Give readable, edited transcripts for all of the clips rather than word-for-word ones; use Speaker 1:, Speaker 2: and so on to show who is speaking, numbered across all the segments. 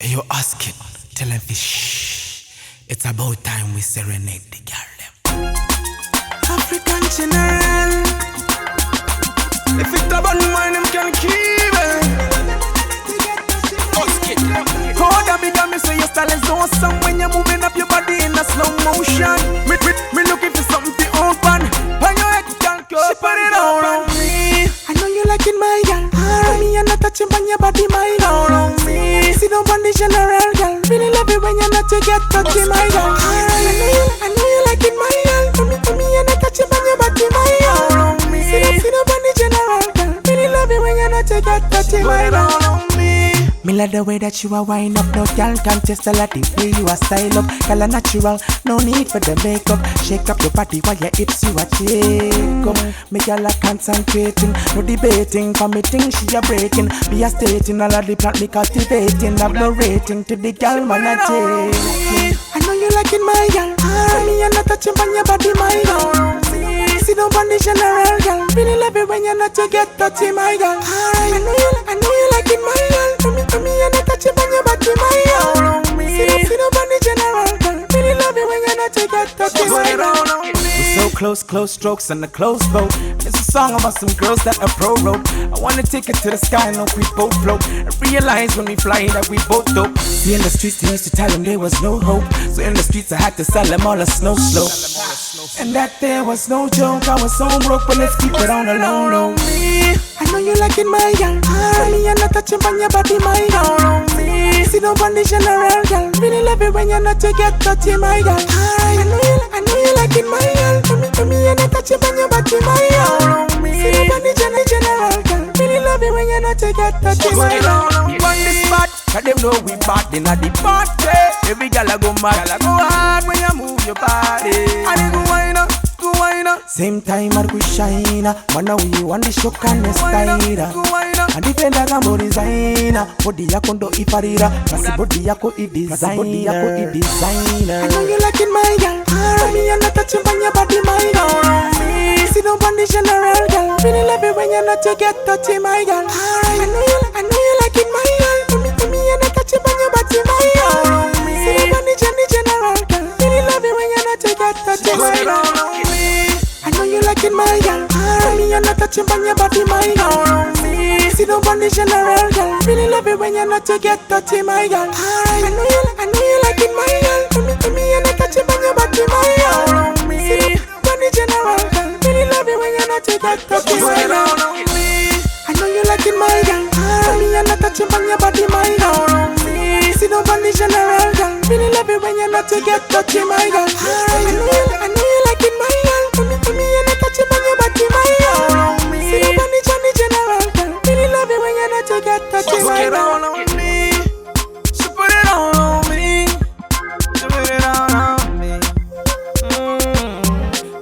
Speaker 1: Hey, you ask it, tell them fish. It's about time we serenade the girl them. African general. If it's about mine, them can keep it. Ask it. Code a big and me say your style is awesome when you're moving up your body in a slow motion. Me looking for something to open. On your head, girl, she put it all on me. I know you like it, my girl. Me and not touching on your body, my girl. On me. See no one the general, girl. Really love it when you're not to get touchy, my girl. I know you like it, my girl. Me and not touching on your body, my girl. On me. See no one the general, girl. Really love it when you're not to get touchy, my girl. Me love the way that you are wind up. No girl can test a lot the way you are style up. Girl are natural, no need for the makeup. Shake up your body while your hips you are shake up. Me girl are concentrating, no debating. Committing, she a breaking. Be a stating, all of the plant me cultivating. Have no rating to the girl man I take. I know you like it, my girl. Me and not touching on your body, my girl. See no one the general, girl. Really love it when you're not to get touchy, my girl. I know you like it, my girl. Me and I touch on your body, my girl. See no one the general, girl. Really love it when you're not to get touchy, my girl. We're so close, close strokes on the close boat. It's a song about some girls that are pro rope. I wanna take it to the sky and hope we both float. I realize when we fly that we both dope. See in the streets they used to tell them there was no hope. So in the streets I had to sell them all a snow slope. And that there was no joke. I was so broke, but let's keep it on the low low. I know you like it, my girl. Me and not touching on your body, my girl. See no one the general, girl. Really love it when you're not to get touchy, my girl. I know you like it, my girl. Me and not touching on your body, my girl. See no one the general, girl. Really love it when you're not to get touchy, my girl. On the spot, 'cause them know we bad in a the party. Every girl a go mad, girl a go hard when you move your body. And you go wind up. Same time I go shine. Man now you want the shock and the style. And defend a gambo designer. Body yako ndo ifarira. Kasi body yako i-designer. I know you like it, my girl. Me and not touching on your body, my girl. See no one the general, girl. Really love it when you're not to get touchy, my girl. I know you like it, my girl. Me and not touching on your body, my girl. See no one the general, girl. Really love it when you're not to get touchy, my girl. I know you like it, my girl. Me and not touching on your body, my girl. See no one the general, girl. Really love it when you're not to get touchy, my girl. I know you like it, my girl. Me and not touching on your body, my girl. See no one the general, girl. Really love it when you're not to get touchy, my girl. I know you like it, my girl. Me and not touching on your body, my girl. See no one the general, girl. Really love it when you're not to get touchy, my girl. I know you like it, my girl. Me and not touching on your body, my girl. See no one the general, girl. Really love it when you're not to get touchy, my girl. She put it all on me. She put it all on me.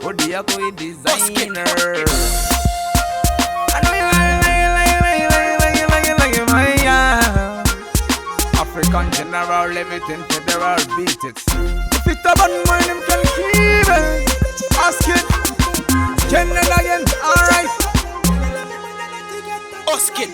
Speaker 1: Body yako i-designer. I know you like it, my girl. African general, everything federal, beat it. If it's about mine, them can keep it. Ask it. General again, alright. Ask it.